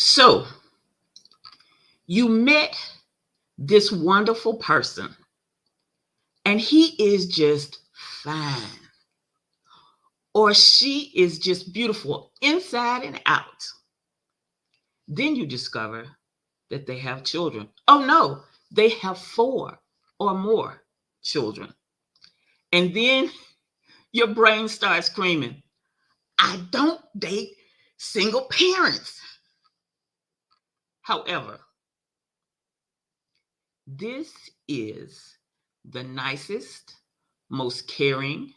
So you met this wonderful person and he is just fine, or she is just beautiful inside and out. Then you discover that they have children. Oh no, they have 4 or more children. And then your brain starts screaming, I don't date single parents. However, this is the nicest, most caring,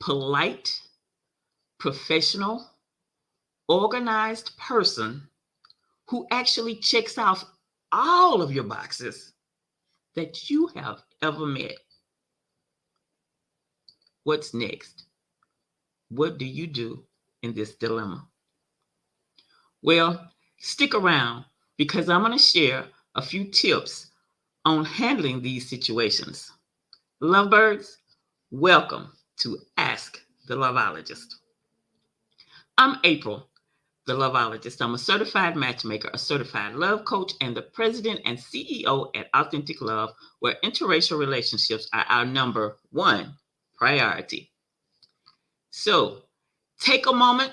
polite, professional, organized person who actually checks off all of your boxes that you have ever met. What's next? What do you do in this dilemma? Well, stick around because I'm going to share a few tips on handling these situations. Lovebirds, welcome to Ask the Loveologist. I'm April, the Loveologist. I'm a certified matchmaker, a certified love coach, and the president and CEO at AuthentiQ LOVE, where interracial relationships are our number one priority. So take a moment,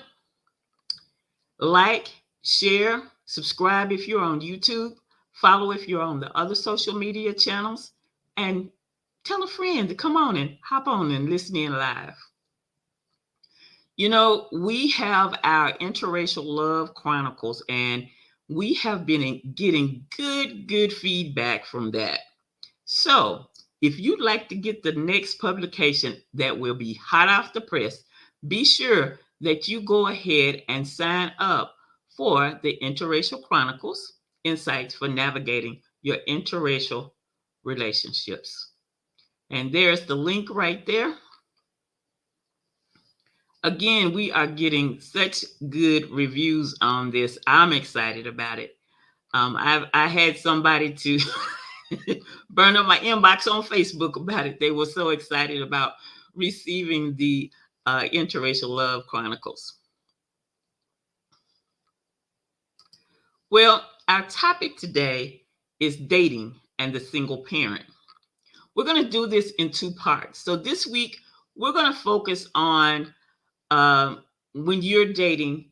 like, share, subscribe if you're on YouTube, follow if you're on the other social media channels, and tell a friend to come on and hop on and listen in live. You know, we have our Interracial Love Chronicles, and we have been getting good feedback from that. So if you'd like to get the next publication that will be hot off the press, be sure that you go ahead and sign up for the Interracial Chronicles, Insights for Navigating Your Interracial Relationships. And there's the link right there. Again, we are getting such good reviews on this. I'm excited about it. I had somebody to burn up my inbox on Facebook about it. They were so excited about receiving the Interracial Love Chronicles. Well, our topic today is dating and the single parent. We're going to do this in 2 parts. So this week, we're going to focus on when you're dating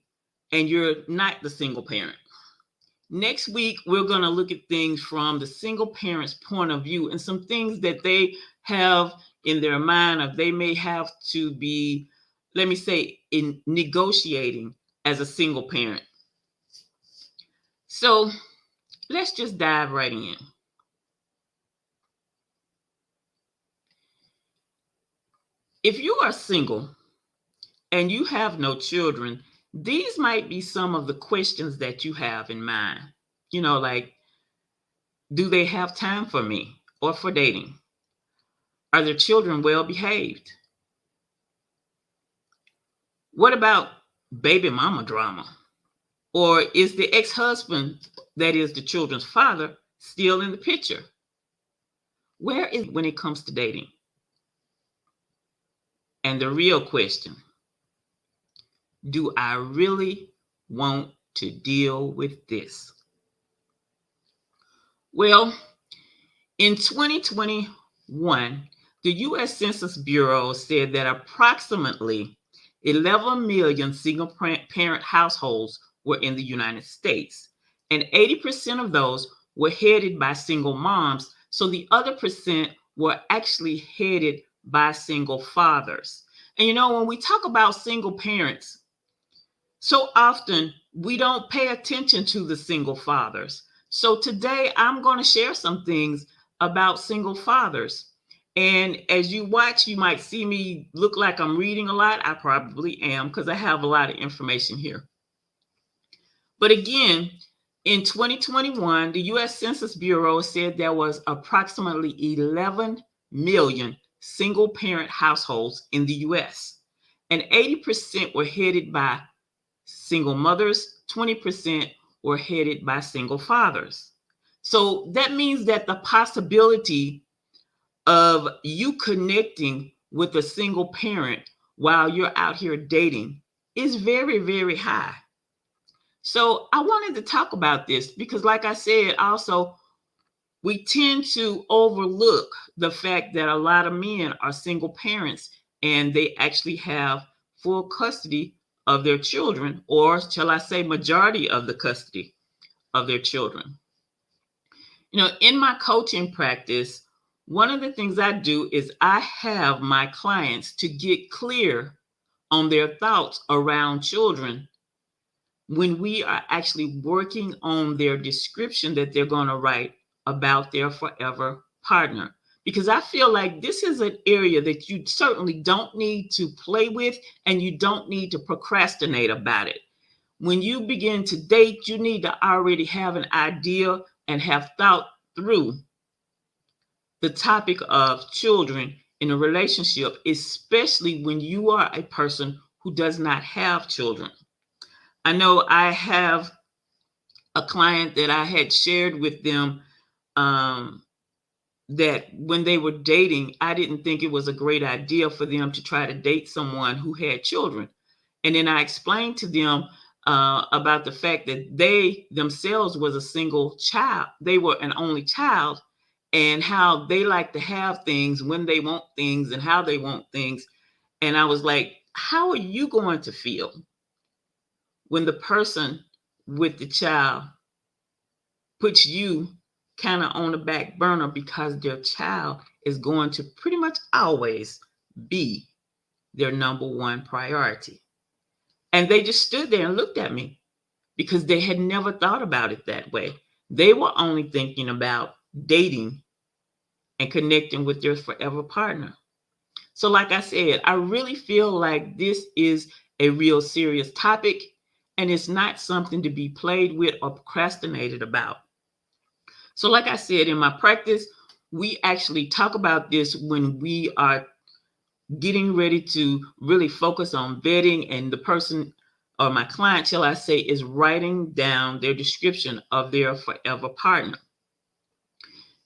and you're not the single parent. Next week, we're going to look at things from the single parent's point of view and some things that they have in their mind, or they may have to be, let me say, in negotiating as a single parent. So let's just dive right in. If you are single and you have no children, these might be some of the questions that you have in mind. You know, like, do they have time for me or for dating? Are their children well behaved? What about baby mama drama? Or is the ex-husband, that is the children's father, still in the picture? Where is when it comes to dating? And the real question, do I really want to deal with this? Well, in 2021, the U.S. Census Bureau said that approximately 11 million single parent households were in the United States, and 80% of those were headed by single moms, so the other percent were actually headed by single fathers. And you know, when we talk about single parents, so often we don't pay attention to the single fathers. So today I'm going to share some things about single fathers. And as you watch, you might see me look like I'm reading a lot. I probably am because I have a lot of information here. But again, in 2021, the U.S. Census Bureau said there was approximately 11 million single parent households in the U.S. and 80% were headed by single mothers, 20% were headed by single fathers. So that means that the possibility of you connecting with a single parent while you're out here dating is very high. So I wanted to talk about this because, like I said, also, we tend to overlook the fact that a lot of men are single parents and they actually have full custody of their children, or shall I say, majority of the custody of their children. In my coaching practice, one of the things I do is I have my clients to get clear on their thoughts around children when we are actually working on their description that they're going to write about their forever partner. Because I feel like this is an area that you certainly don't need to play with and you don't need to procrastinate about it. When you begin to date, you need to already have an idea and have thought through the topic of children in a relationship, especially when you are a person who does not have children. I know I have a client that I had shared with them that when they were dating, I didn't think it was a great idea for them to try to date someone who had children. And then I explained to them about the fact that they themselves was a single child. They were an only child, and how they like to have things when they want things and how they want things. And I was like, how are you going to feel when the person with the child puts you kind of on the back burner because their child is going to pretty much always be their number one priority? And they just stood there and looked at me because they had never thought about it that way. They were only thinking about dating and connecting with their forever partner. So, like I said, I really feel like this is a real serious topic, and it's not something to be played with or procrastinated about. So, like I said, in my practice, we actually talk about this when we are getting ready to really focus on vetting, and the person or my client, shall I say, is writing down their description of their forever partner.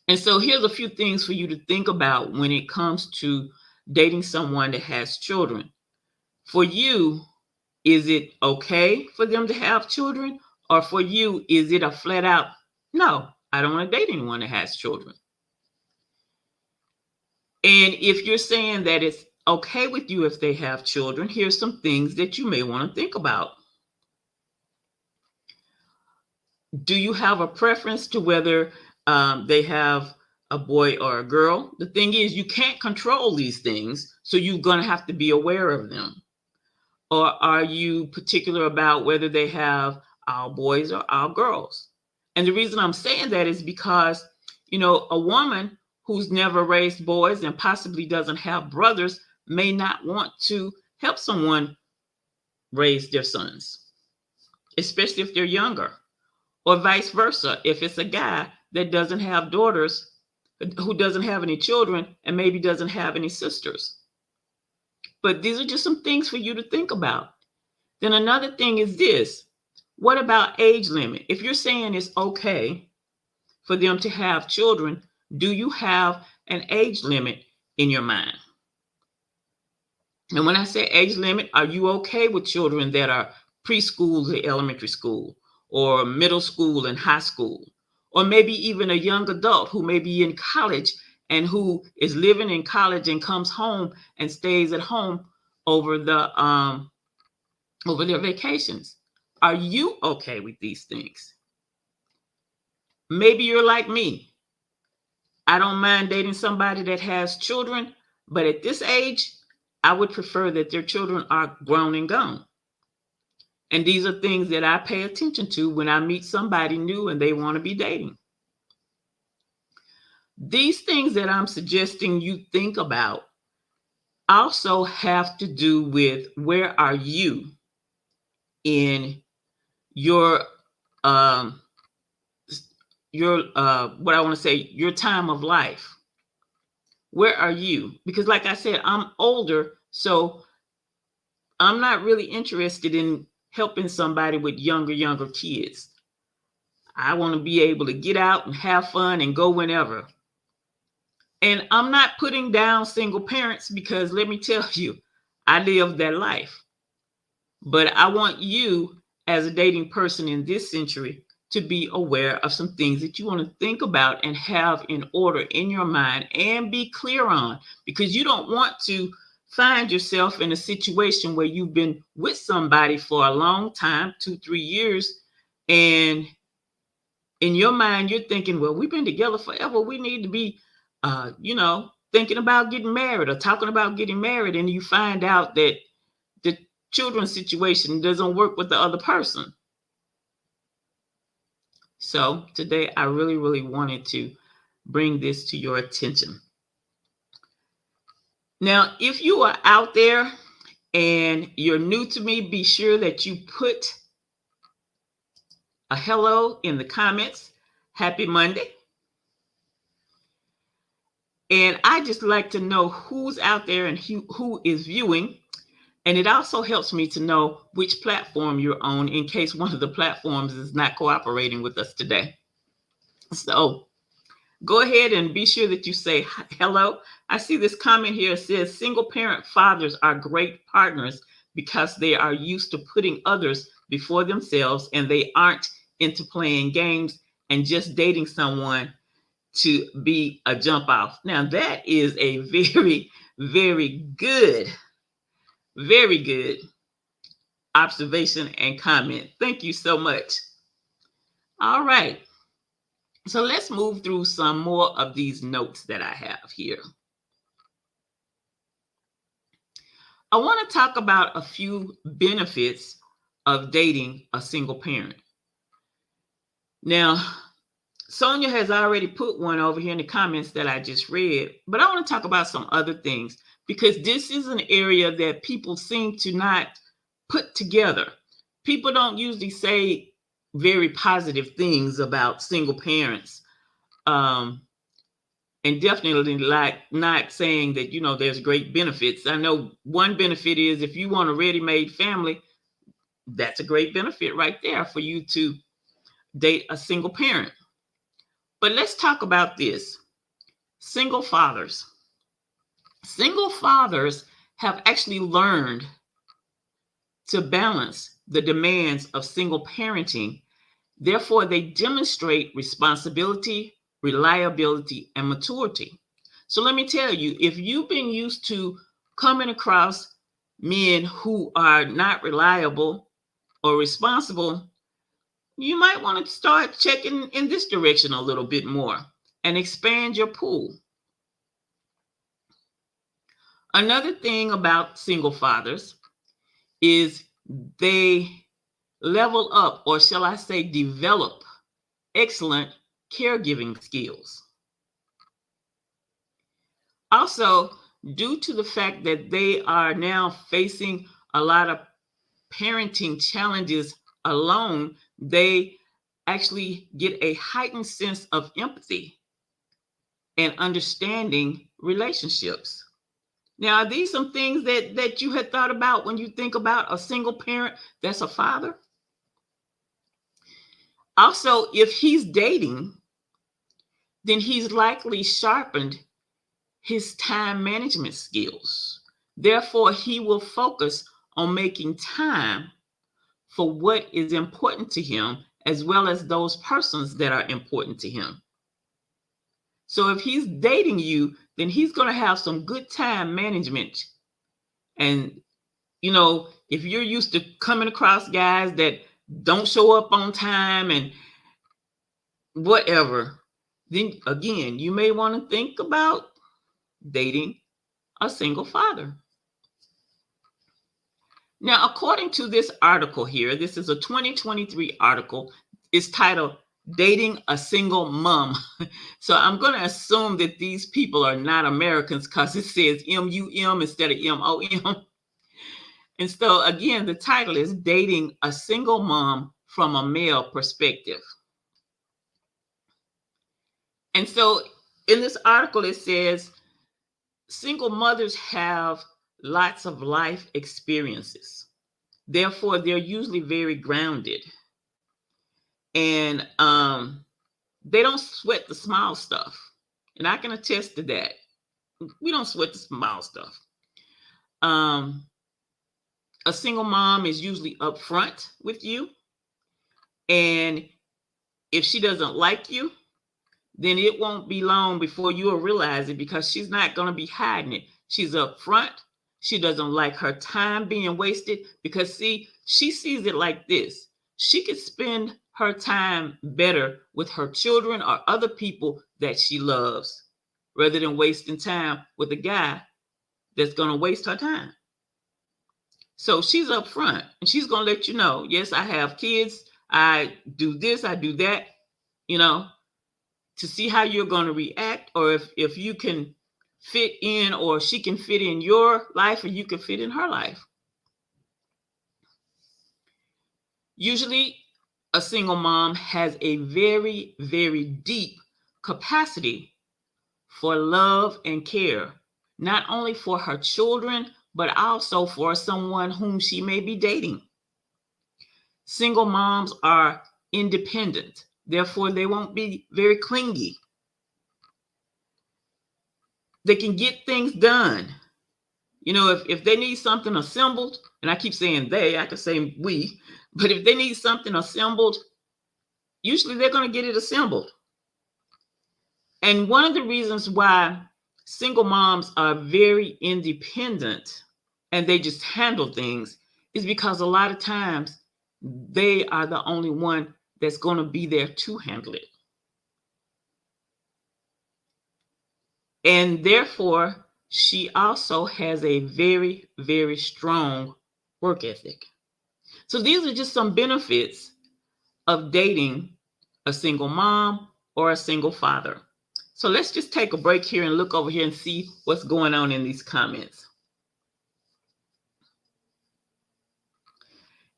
And so here's a few things for you to think about when it comes to dating someone that has children. For you, is it okay for them to have children? Or for you, is it a flat out, no, I don't want to date anyone that has children? And if you're saying that it's okay with you if they have children, here's some things that you may want to think about. Do you have a preference to whether they have a boy or a girl? The thing is, you can't control these things, so you're going to have to be aware of them. Or are you particular about whether they have all boys or all girls? And the reason I'm saying that is because, a woman who's never raised boys and possibly doesn't have brothers may not want to help someone raise their sons, especially if they're younger. Or vice versa, if it's a guy that doesn't have daughters, who doesn't have any children, and maybe doesn't have any sisters. But these are just some things for you to think about. Then another thing is this. What about age limit? If you're saying it's okay for them to have children, do you have an age limit in your mind? And when I say age limit, are you okay with children that are preschool to elementary school, or middle school and high school, or maybe even a young adult who may be in college and who is living in college and comes home and stays at home over their vacations? Are you okay with these things? Maybe you're like me. I don't mind dating somebody that has children, but at this age, I would prefer that their children are grown and gone. And these are things that I pay attention to when I meet somebody new and they want to be dating. These things that I'm suggesting you think about also have to do with where are you in your what I want to say, your time of life. Where are you? Because like I said, I'm older, so I'm not really interested in helping somebody with younger kids. I want to be able to get out and have fun and go whenever. And I'm not putting down single parents, because let me tell you, I lived that life. But I want you as a dating person in this century to be aware of some things that you want to think about and have in order in your mind and be clear on, because you don't want to find yourself in a situation where you've been with somebody for a long time, 2-3 years, and in your mind you're thinking, well, we've been together forever, we need to be thinking about getting married or talking about getting married, and you find out that the children's situation doesn't work with the other person. So today I really wanted to bring this to your attention. Now, if you are out there and you're new to me, be sure that you put a hello in the comments. Happy Monday. And I just like to know who's out there and who is viewing. And it also helps me to know which platform you're on in case one of the platforms is not cooperating with us today. So go ahead and be sure that you say hello. I see this comment here. It says single parent fathers are great partners because they are used to putting others before themselves, and they aren't into playing games and just dating someone to be a jump off. Now that is a very good observation and comment. Thank you so much. All right. So let's move through some more of these notes that I have here. I want to talk about a few benefits of dating a single parent. Now, Sonia has already put one over here in the comments that I just read, but I want to talk about some other things because this is an area that people seem to not put together. People don't usually say very positive things about single parents. And definitely not saying that, there's great benefits. I know one benefit is if you want a ready-made family, that's a great benefit right there for you to date a single parent. But let's talk about this. Single fathers. Single fathers have actually learned to balance the demands of single parenting. Therefore, they demonstrate responsibility, reliability, and maturity. So let me tell you, if you've been used to coming across men who are not reliable or responsible, you might want to start checking in this direction a little bit more and expand your pool. Another thing about single fathers is they level up, or shall I say develop, excellent caregiving skills. Also, due to the fact that they are now facing a lot of parenting challenges alone, they actually get a heightened sense of empathy and understanding relationships. Now, are these some things that you had thought about when you think about a single parent that's a father? Also, if he's dating, then he's likely sharpened his time management skills. Therefore, he will focus on making time for what is important to him, as well as those persons that are important to him. So if he's dating you, then he's going to have some good time management. And, if you're used to coming across guys that don't show up on time and whatever, then again, you may want to think about dating a single father. Now, according to this article here, this is a 2023 article. It's titled Dating a Single Mom. So I'm going to assume that these people are not Americans because it says MUM instead of MOM. And so again, the title is Dating a Single Mom from a Male Perspective. And so in this article, it says single mothers have lots of life experiences. Therefore, they're usually very grounded. And they don't sweat the small stuff. And I can attest to that. We don't sweat the small stuff. A single mom is usually upfront with you. And if she doesn't like you, then it won't be long before you'll realize it, because she's not going to be hiding it. She's upfront. She doesn't like her time being wasted, because, see, she sees it like this. She could spend her time better with her children or other people that she loves, rather than wasting time with a guy that's going to waste her time. So she's upfront, and she's going to let you know, yes, I have kids. I do this, I do that, to see how you're going to react, or if you can fit in, or she can fit in your life, or you can fit in her life. Usually, a single mom has a very, very deep capacity for love and care, not only for her children, but also for someone whom she may be dating. Single moms are independent, therefore, they won't be very clingy. They can get things done. If they need something assembled, and I keep saying they, I could say we, but if they need something assembled, usually they're going to get it assembled. And one of the reasons why single moms are very independent and they just handle things is because a lot of times they are the only one that's going to be there to handle it. And therefore, she also has a very, very strong work ethic. So these are just some benefits of dating a single mom or a single father. So let's just take a break here and look over here and see what's going on in these comments.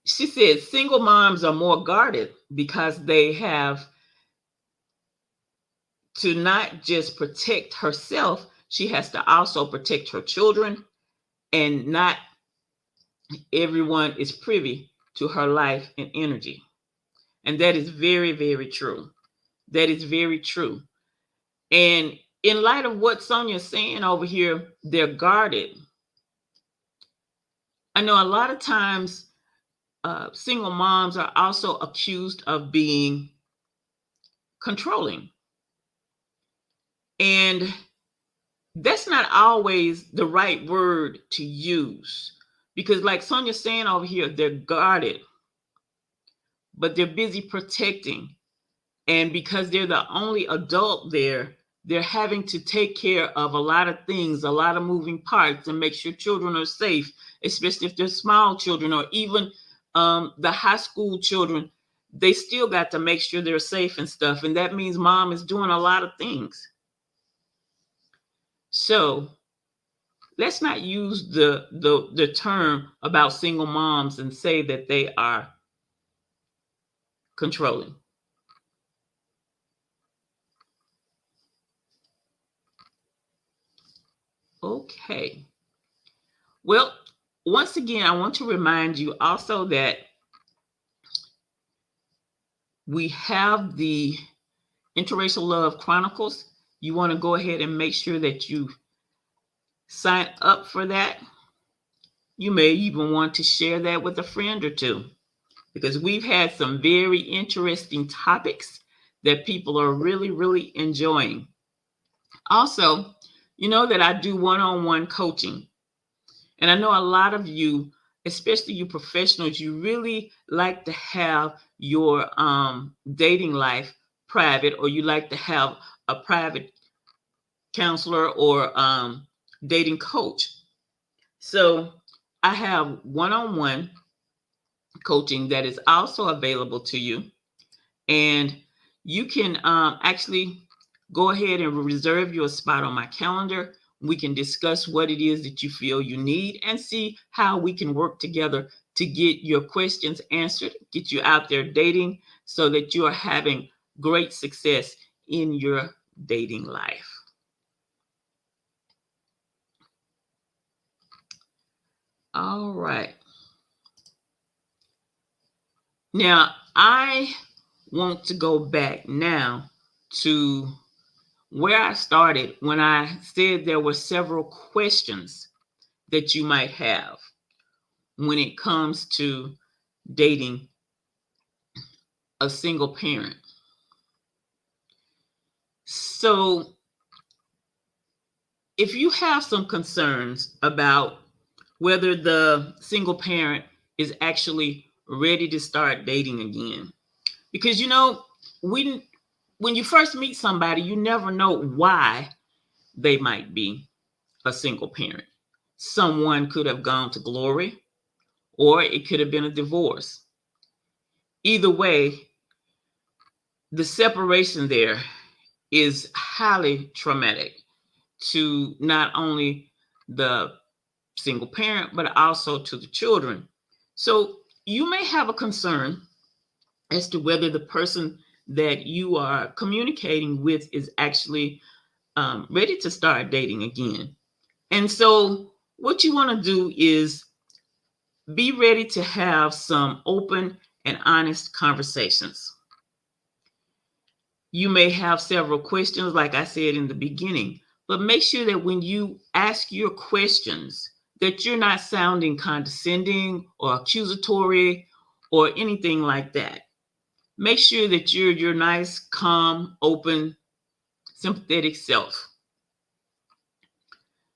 She said single moms are more guarded because they have to not just protect herself, she has to also protect her children, and not everyone is privy to her life and energy. And that is very, very true. That is very true. And in light of what Sonia's saying over here, they're guarded. I know a lot of times single moms are also accused of being controlling. And that's not always the right word to use, because like Sonia's saying over here, they're guarded, but they're busy protecting. And because they're the only adult there, they're having to take care of a lot of things, a lot of moving parts, and make sure children are safe, especially if they're small children, or even the high school children. They still got to make sure they're safe and stuff. And that means mom is doing a lot of things. So let's not use the term about single moms and say that they are controlling. Okay. Well, once again, I want to remind you also that we have the Interracial Love Chronicles. You want to go ahead and make sure that you sign up for that. You may even want to share that with a friend or two, because we've had some very interesting topics that people are really, really enjoying. Also, you know that I do one-on-one coaching. And I know a lot of you, especially you professionals, you really like to have your dating life private, or you like to have a private counselor or dating coach. So I have one-on-one coaching that is also available to you. And you can actually go ahead and reserve your spot on my calendar. We can discuss what it is that you feel you need and see how we can work together to get your questions answered, get you out there dating so that you are having great success in your dating life. All right. Now, I want to go back now to where I started when I said there were several questions that you might have when it comes to dating a single parent. So if you have some concerns about whether the single parent is actually ready to start dating again, because when you first meet somebody, you never know why they might be a single parent. Someone could have gone to glory, or it could have been a divorce. Either way, the separation there is highly traumatic to not only the single parent, but also to the children. So you may have a concern as to whether the person that you are communicating with is actually ready to start dating again. And so what you want to do is be ready to have some open and honest conversations. You may have several questions, like I said in the beginning, but make sure that when you ask your questions, that you're not sounding condescending or accusatory or anything like that. Make sure that you're your nice, calm, open, sympathetic self.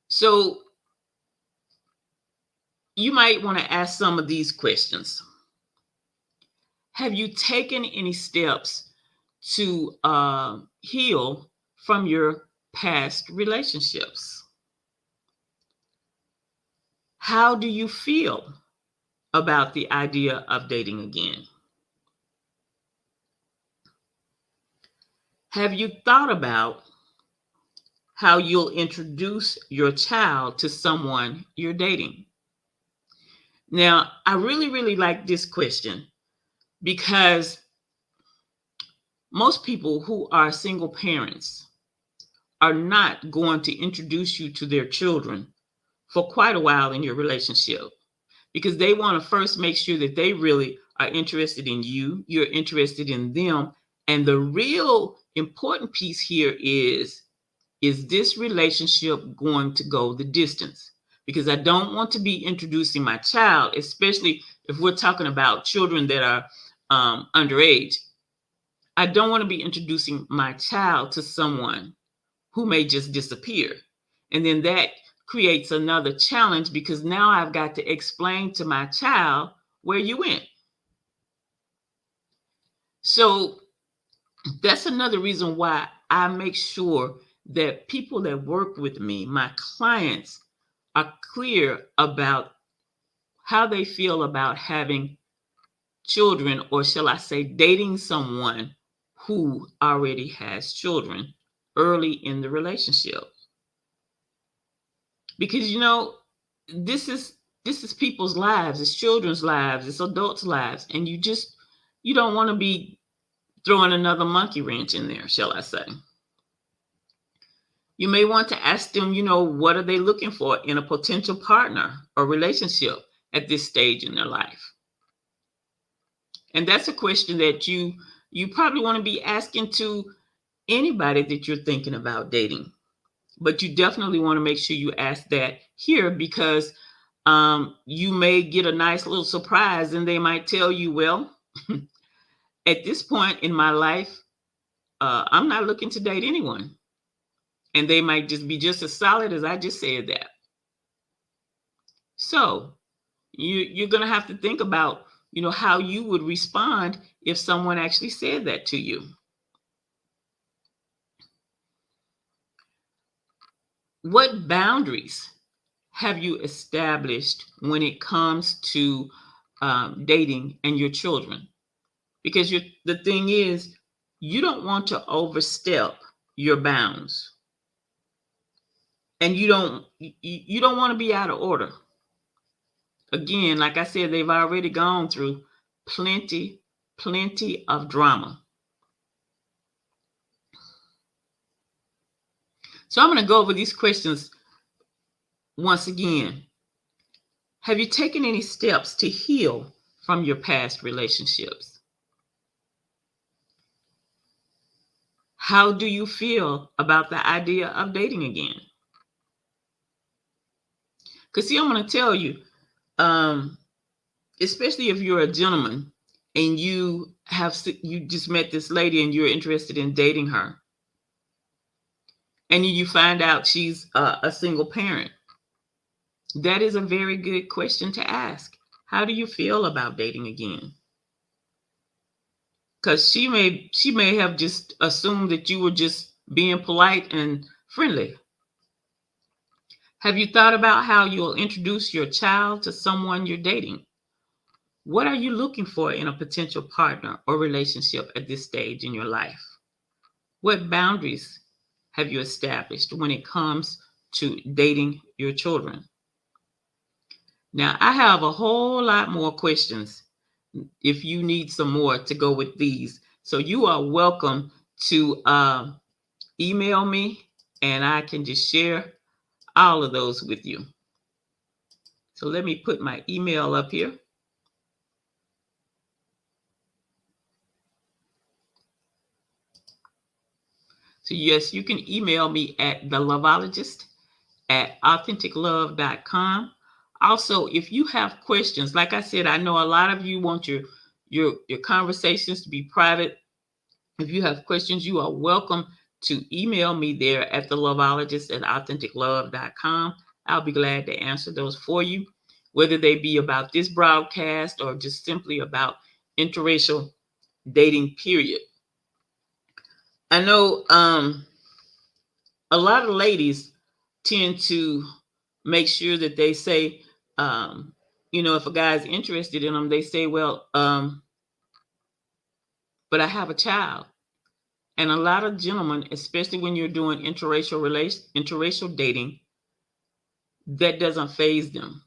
So you might want to ask some of these questions. Have you taken any steps to heal from your past relationships? How do you feel about the idea of dating again? Have you thought about how you'll introduce your child to someone you're dating? Now, I really, really like this question because most people who are single parents are not going to introduce you to their children for quite a while in your relationship, because they want to first make sure that they really are interested in you, you're interested in them. And the real important piece here is this relationship going to go the distance? Because I don't want to be introducing my child, especially if we're talking about children that are underage. I don't want to be introducing my child to someone who may just disappear. And then that creates another challenge, because now I've got to explain to my child where you went. So that's another reason why I make sure that people that work with me, my clients, are clear about how they feel about having children, or shall I say, dating someone who already has children early in the relationship. Because this is people's lives, it's children's lives, it's adults' lives, and you don't want to be throwing another monkey wrench in there, shall I say. You may want to ask them, what are they looking for in a potential partner or relationship at this stage in their life? And that's a question that you probably want to be asking to anybody that you're thinking about dating. But you definitely want to make sure you ask that here, because you may get a nice little surprise, and they might tell you, well, at this point in my life, I'm not looking to date anyone. And they might just be just as solid as I just said that. So you're going to have to think about, how you would respond if someone actually said that to you. What boundaries have you established when it comes to dating and your children? Because the thing is, you don't want to overstep your bounds, and you don't want to be out of order. Again, like I said, they've already gone through plenty of drama. So I'm going to go over these questions once again. Have you taken any steps to heal from your past relationships? How do you feel about the idea of dating again? Because see, I'm going to tell you, especially if you're a gentleman and you just met this lady and you're interested in dating her, and you find out she's a single parent. That is a very good question to ask. How do you feel about dating again? Because she may have just assumed that you were just being polite and friendly. Have you thought about how you'll introduce your child to someone you're dating? What are you looking for in a potential partner or relationship at this stage in your life? What boundaries have you established when it comes to dating your children? Now, I have a whole lot more questions if you need some more to go with these. So you are welcome to email me, and I can just share all of those with you. So let me put my email up here. So yes, you can email me at TheLOVEologist@AuthentiQLOVE.com. Also, if you have questions, like I said, I know a lot of you want your conversations to be private. If you have questions, you are welcome to email me there at TheLOVEologist@AuthentiQLOVE.com. I'll be glad to answer those for you, whether they be about this broadcast or just simply about interracial dating, period. I know a lot of ladies tend to make sure that they say, if a guy's interested in them, they say, well, but I have a child. And a lot of gentlemen, especially when you're doing interracial dating, that doesn't faze them.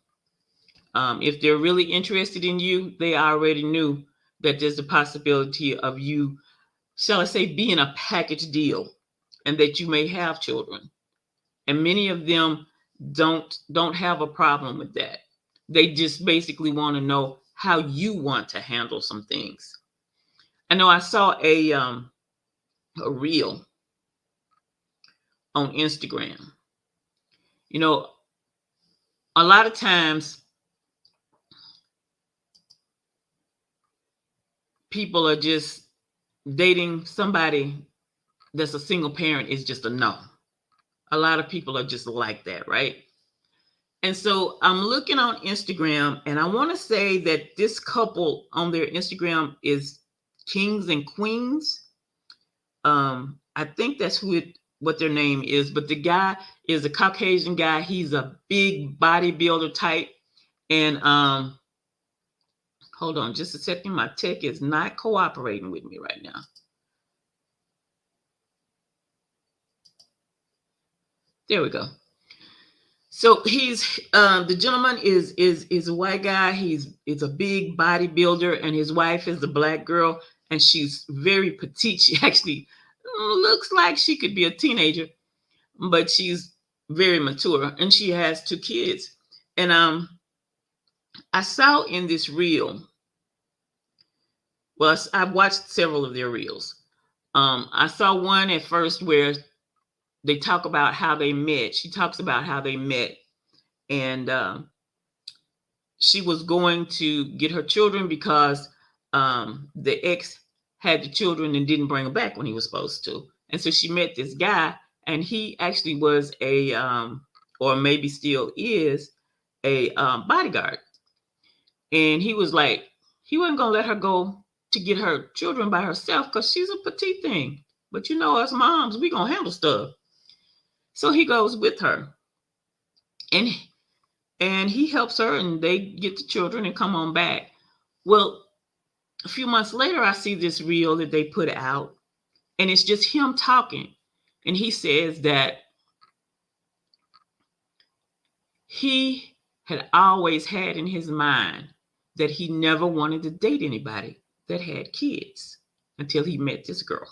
If they're really interested in you, they already knew that there's a possibility of you, shall I say, being a package deal, and that you may have children. And many of them don't have a problem with that. They just basically want to know how you want to handle some things. I know I saw a reel on Instagram. You know, a lot of times people are just dating somebody that's a single parent is just a no. A lot of people are just like that, right? And so I'm looking on Instagram, and I want to say that this couple on their Instagram is Kings and Queens. I think that's what their name is, but the guy is a Caucasian guy. He's a big bodybuilder type. And hold on just a second. My tech is not cooperating with me right now. There we go. So he's the gentleman is a white guy. He's a big bodybuilder, and his wife is a black girl, and she's very petite. She actually looks like she could be a teenager, but she's very mature, and she has 2 kids. And I saw in this reel, well, I've watched several of their reels. I saw one at first where they talk about how they met. She talks about how they met, and she was going to get her children because the ex had the children and didn't bring them back when he was supposed to. And so she met this guy, and he actually was a, or maybe still is, a bodyguard. And he was like, he wasn't going to let her go to get her children by herself because she's a petite thing. But you know, us moms, we going to handle stuff. So he goes with her. And he helps her, and they get the children and come on back. Well, a few months later, I see this reel that they put out, and it's just him talking. And he says that he had always had in his mind that he never wanted to date anybody that had kids until he met this girl.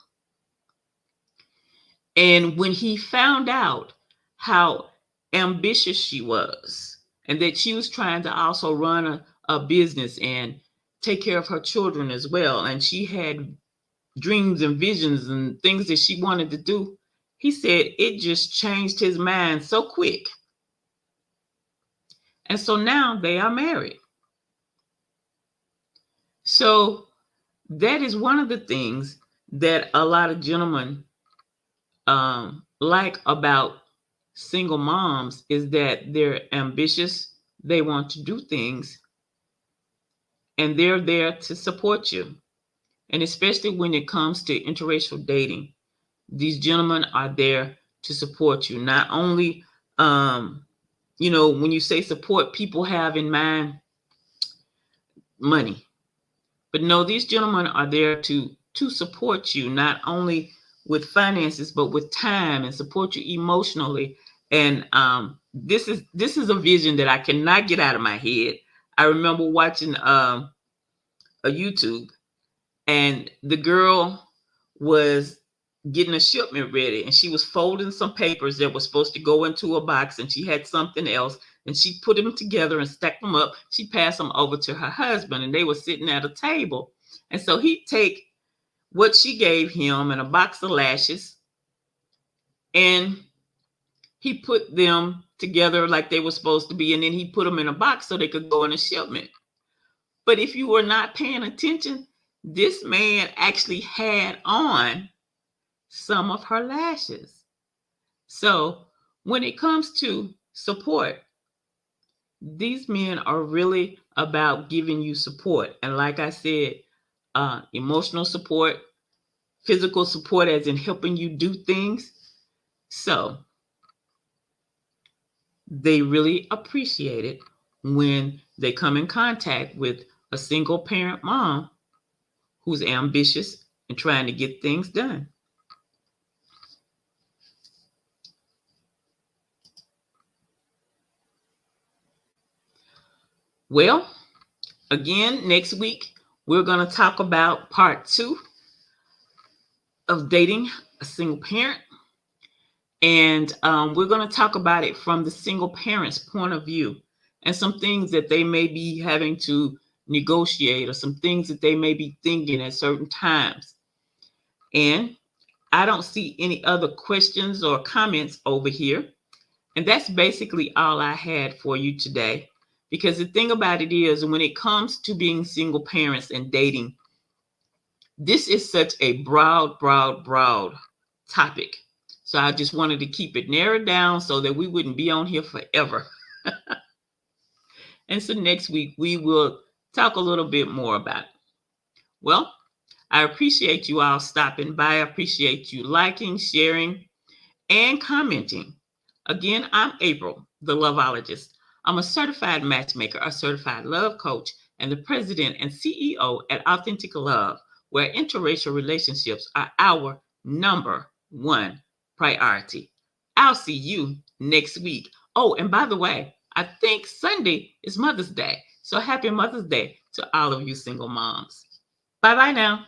And when he found out how ambitious she was, and that she was trying to also run a business and take care of her children as well, and she had dreams and visions and things that she wanted to do, he said it just changed his mind so quick. And so now they are married. So That is one of the things that a lot of gentlemen like about single moms is that they're ambitious, they want to do things, and they're there to support you. And especially when it comes to interracial dating, these gentlemen are there to support you. Not only, when you say support, people have in mind money, but no, these gentlemen are there to support you, not only with finances, but with time and support you emotionally. And this is a vision that I cannot get out of my head. I remember watching a YouTube, and the girl was getting a shipment ready, and she was folding some papers that were supposed to go into a box, and she had something else, and she put them together and stacked them up. She passed them over to her husband, and they were sitting at a table. And so he'd take what she gave him and a box of lashes, and he put them together like they were supposed to be, and then he put them in a box so they could go in a shipment. But if you were not paying attention, this man actually had on some of her lashes. So when it comes to support, these men are really about giving you support. And like I said, emotional support, physical support, as in helping you do things. So they really appreciate it when they come in contact with a single parent mom who's ambitious and trying to get things done. Well, again, next week, we're going to talk about part 2 of dating a single parent. And we're going to talk about it from the single parent's point of view and some things that they may be having to negotiate or some things that they may be thinking at certain times. And I don't see any other questions or comments over here. And that's basically all I had for you today. Because the thing about it is, when it comes to being single parents and dating, this is such a broad topic. So I just wanted to keep it narrowed down so that we wouldn't be on here forever. And so next week, we will talk a little bit more about it. Well, I appreciate you all stopping by. I appreciate you liking, sharing, and commenting. Again, I'm April, the LOVEologist. I'm a certified matchmaker, a certified love coach, and the president and CEO at AuthentiQ LOVE, where interracial relationships are our number one priority. I'll see you next week. Oh, and by the way, I think Sunday is Mother's Day. So happy Mother's Day to all of you single moms. Bye bye now.